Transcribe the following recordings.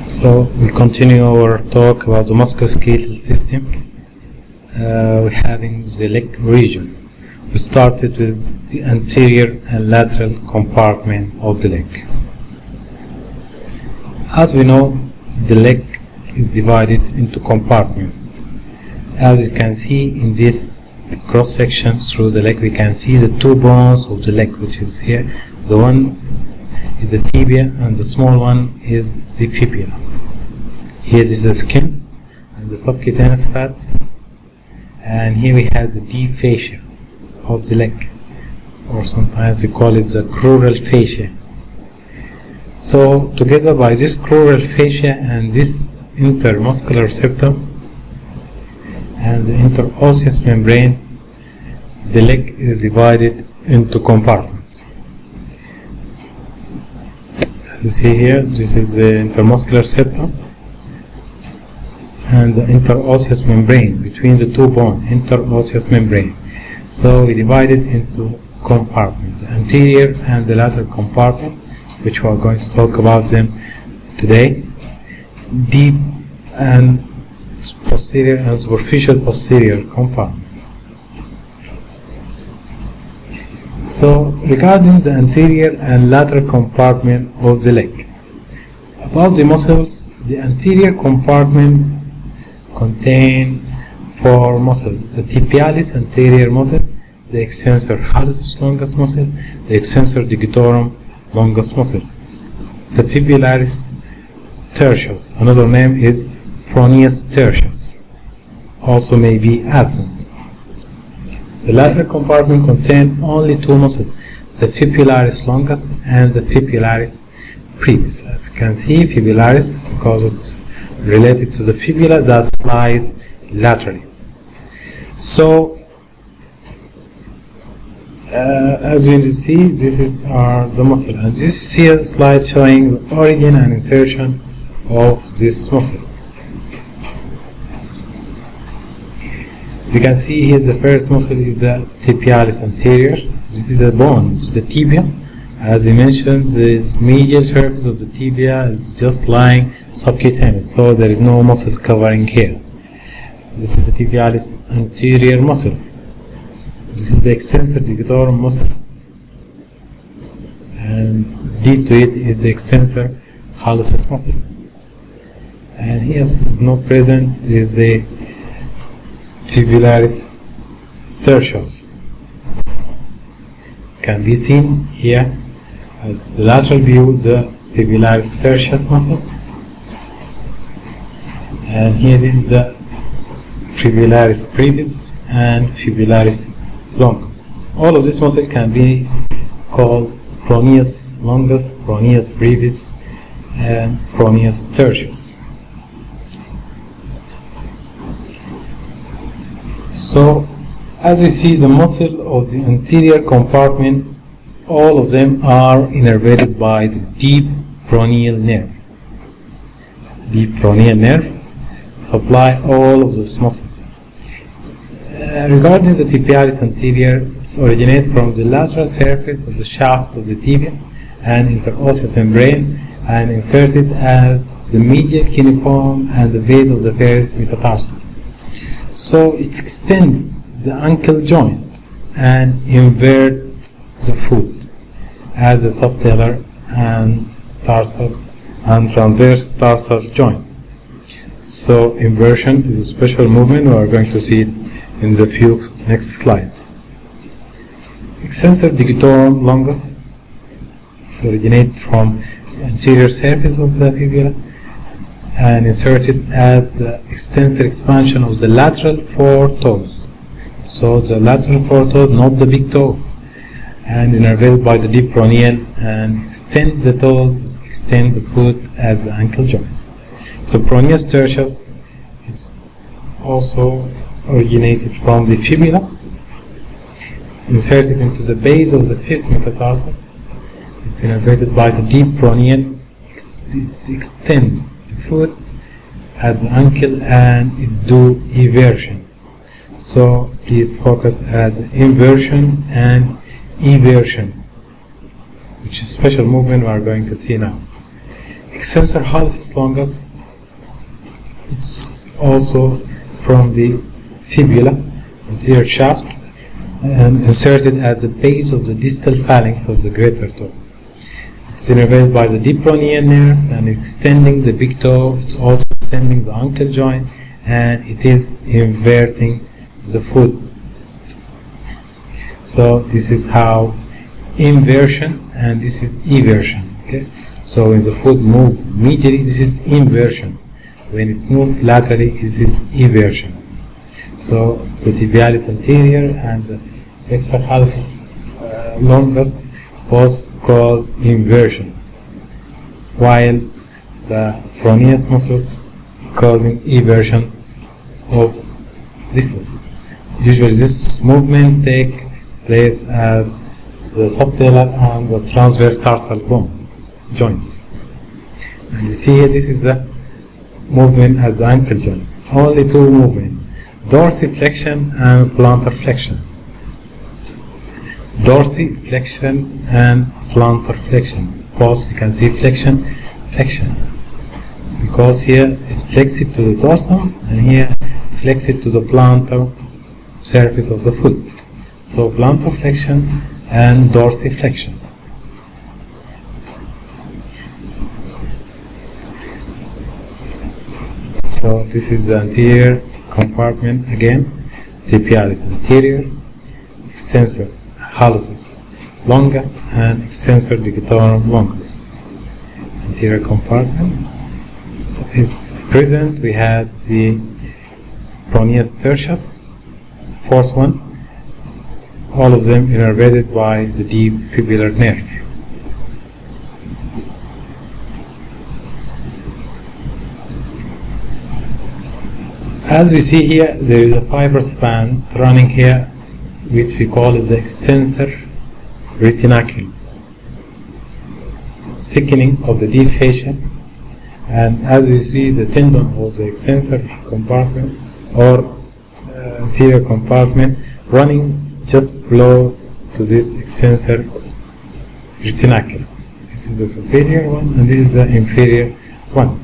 So we'll continue our talk about the musculoskeletal system. We're having the leg region. We started with the anterior and lateral compartment of the leg. As we know, the leg is divided into compartments. As you can see in this cross section through the leg, we can see the two bones of the leg, which is here. The one is the tibia and the small one is the fibula. Here is the skin and the subcutaneous fat, and here we have the deep fascia of the leg, or sometimes we call it the crural fascia. So together by this crural fascia and this intermuscular septum and the interosseous membrane, the leg is divided into compartments. You see here, this is the intermuscular septum and the interosseous membrane between the two bones, interosseous membrane. So we divide it into compartments, the anterior and the lateral compartment, which we are going to talk about them today. Deep and posterior and superficial posterior compartment. So regarding the anterior and lateral compartment of the leg, about the muscles, the anterior compartment contain four muscles: the tibialis anterior muscle, the extensor hallucis longus muscle, the extensor digitorum longus muscle, the fibularis tertius, another name is proneus tertius, also may be absent. The lateral compartment contains only two muscles, the fibularis longus and the fibularis brevis. As you can see, fibularis because it's related to the fibula that lies laterally. So as we see, this is the muscle, and this here slide showing the origin and insertion of this muscle. You can see here the first muscle is the tibialis anterior. This is a bone, it's the tibia. As we mentioned, the medial surface of the tibia is just lying subcutaneous, so there is no muscle covering here. This is the tibialis anterior muscle. This is the extensor digitorum muscle, and deep to it is the extensor hallucis muscle. And here is not present is the fibularis tertius. Can be seen here as the lateral view, the fibularis tertius muscle, and here this is the fibularis brevis and fibularis longus. All of this muscle can be called proneus longus, proneus brevis, and proneus tertius. So, as we see, the muscle of the anterior compartment, all of them are innervated by the deep peroneal nerve. Deep peroneal nerve supply all of those muscles. Regarding the tibialis anterior, it originates from the lateral surface of the shaft of the tibia and interosseous membrane, and inserted at the medial cuneiform and the base of the varus metatarsal. So it extends the ankle joint and invert the foot as a subtalar and tarsals and transverse tarsal joint. So inversion is a special movement. We are going to see it in the few next slides. Extensor digitorum longus, it originates from the anterior surface of the fibula and inserted at the extensor expansion of the lateral four toes. So the lateral four toes, not the big toe, and innervated by the deep peroneal, and extend the toes, extend the foot as the ankle joint. So proneus tertius, it's also originated from the fibula. It's inserted into the base of the fifth metatarsal. It's innervated by the deep peroneal. It extends the foot at the ankle and it do eversion. So please focus at the inversion and eversion, which is special movement we are going to see now. extensor hallucis longus, it's also from the fibula, anterior shaft, and inserted at the base of the distal phalanx of the greater toe. It's innervated by the deep peroneal nerve and extending the big toe. It's also extending the ankle joint, and it is inverting the foot. So this is how inversion, and this is eversion. Okay. So when the foot moves medially, this is inversion. When it moves laterally, this is eversion. So the tibialis anterior and the flexor hallucis longus both cause inversion, while the peroneus muscles causing eversion of the foot. Usually this movement takes place at the subtalar and the transverse tarsal bone joints. And you see here, this is the movement as the ankle joint. Only two movements, dorsiflexion and plantar flexion. Dorsiflexion and plantar flexion. Both you can see flexion, because here it flexes to the dorsum and here flexes to the plantar surface of the foot. So plantar flexion and dorsiflexion. So this is the anterior compartment again, tibialis anterior, extensor hallucis longus and extensor digitorum longus. Anterior compartment. So if present, we had the peroneus tertius, the fourth one, all of them innervated by the deep fibular nerve. As we see here, there is a fibrous band running here, which we call the extensor retinaculum, thickening of the deep fascia. And as we see, the tendon of the extensor compartment or anterior compartment running just below to this extensor retinaculum. This is the superior one and this is the inferior one.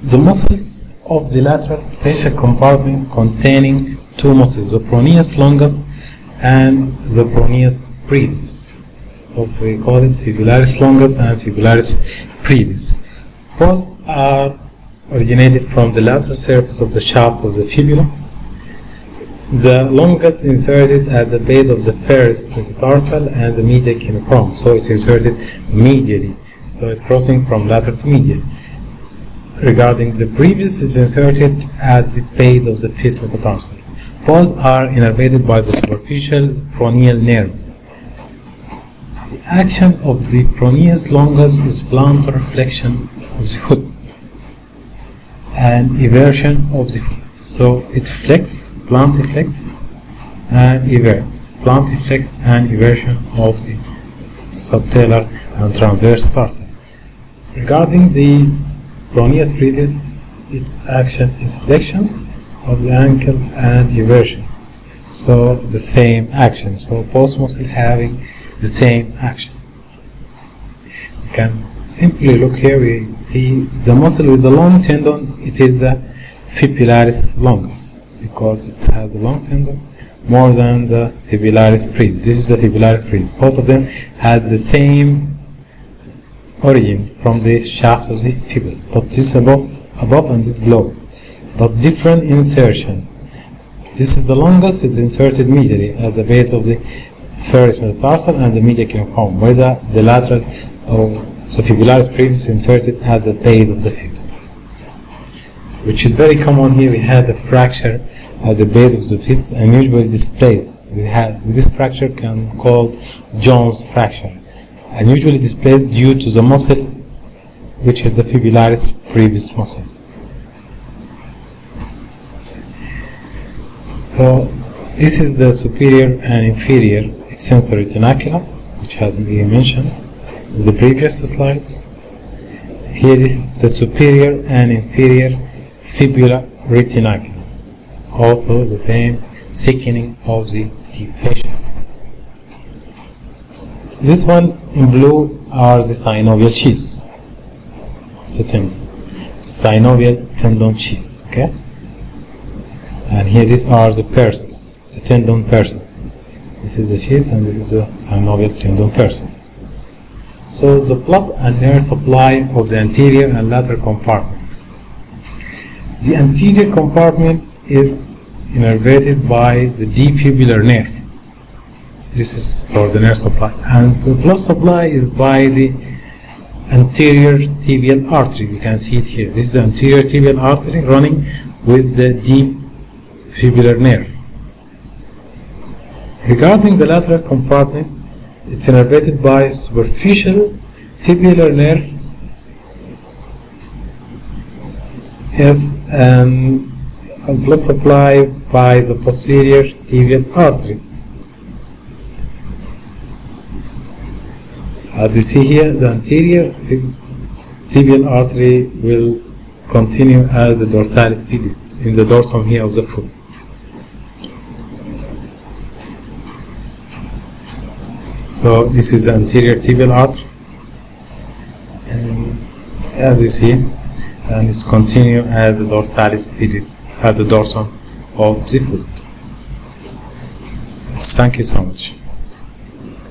The muscles of the lateral fascial compartment containing two muscles, the peroneus longus and the peroneus brevis. Also we call it fibularis longus and fibularis brevis. Both are originated from the lateral surface of the shaft of the fibula. The longus inserted at the base of the first metatarsal and the medial cuneiform, so it's inserted medially, so it's crossing from lateral to medial. Regarding the brevis, it's inserted at the base of the fifth metatarsal. Both are innervated by the superficial peroneal nerve. The action of the peroneus longus is plantar flexion of the foot and eversion of the foot. So it flexes, plantiflex and everts, plantiflex and eversion of the subtalar and transverse tarsal. Regarding the peroneus brevis, its action is flexion of the ankle and eversion. So the same action. So both muscles having the same action. You can simply look here, we see the muscle with the long tendon, it is the fibularis longus because it has a long tendon more than the fibularis brevis. This is the fibularis brevis. Both of them has the same origin from the shaft of the fibula, but this above and this below, but different insertion. This is the longest, is inserted medially at the base of the first metatarsal and the medial cuneiform, whether the lateral or the fibularis brevis inserted at the base of the fibs, which is very common here. We had a fracture at the base of the fibs and usually displaced. We have this fracture can called Jones fracture, and usually displaced due to the muscle, which is the fibularis brevis muscle. So this is the superior and inferior extensor retinaculum, which had been mentioned in the previous slides. Here this is the superior and inferior fibula retinaculum. also the same thickening of the deep fascia. This one in blue are the synovial sheaths. It's a tendon. Synovial tendon sheaths. Okay? And here these are the persons, the tendon person. This is the sheath and this is the synovial tendon person. So the blood and nerve supply of the anterior and lateral compartment. The anterior compartment is innervated by the deep fibular nerve. This is for the nerve supply. And the blood supply is by the anterior tibial artery. You can see it here. This is the anterior tibial artery running with the deep fibular nerve. Regarding the lateral compartment, it's innervated by superficial fibular nerve. Has a blood supply by the posterior tibial artery. As you see here, the anterior tibial artery will continue as the dorsalis pedis in the dorsum here of the foot. So this is the anterior tibial artery, and as you see, and it's continue as the dorsalis pedis at the dorsum of the foot. Thank you so much.